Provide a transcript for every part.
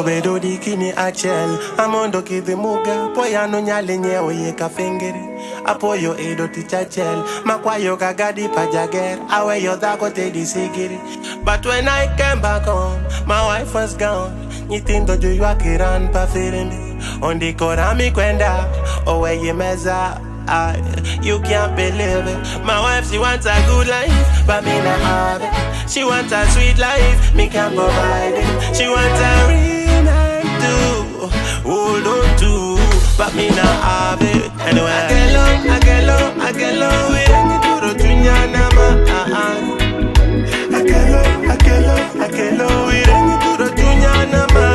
Obedo di kini achel Amondo kidi muga Poyano nyale nye oye ka fingiri Apoyo edo tichachel Makwayo kagadi pajager Awe yo dako te di sigiri. But when I came back home My wife was gone Nyitindo juyu akiran pa firimbi Ondi korami kwenda Owe ye meza You can't believe it. My wife, she wants a good life, but me not have it. She wants a sweet life, me can't provide it. She wants a real man too, hold on to, but me not have it. Anyway, Akello, we don't need to rotunya nama. Akello, we don't need to rotunya nama.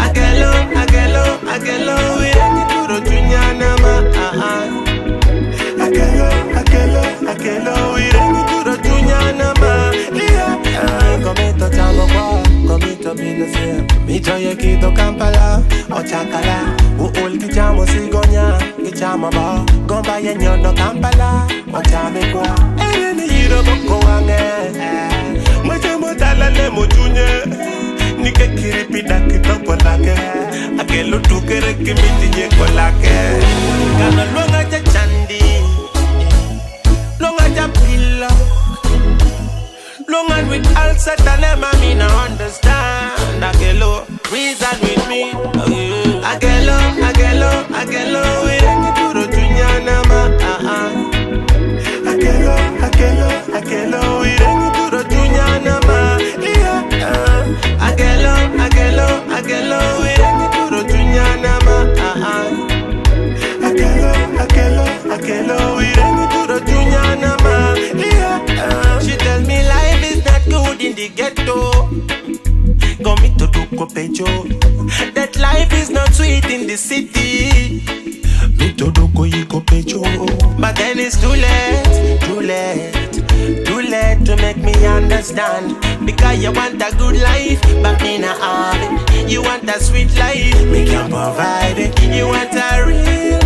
Akello, we don't need to rotunya nama. Akello, we don't need to rotunya nama. Gamit chango kwa, Gamit bila se. Mito ye kito Kampala, Ochakala. Uul kichamo sigonya, kichama ba. Gomba ye nyondo Kampala, Ochame kwa. Ereni yiro boko wange. Machamo talale mojunye. Nike kiripida kitoko lake. Akello tukere kimiti ye kolake. Kana longa cha chandi, longa cha pila. Long and with all set and them I mean I understand. Akello, reason with me. Akello, we don't need to rotunya nama. Akello, we don't need to rotunya nama. Akello, we don't need to rotunya nama. Akello, we don't need to rotunya nama. She tell me life is not good in the ghetto. Gamit to do pecho. That life is not sweet in the city. Me to do pecho. But then it's too late to make me understand. Because you want a good life, but me not have it. You want a sweet life, me can't provide it. You want a real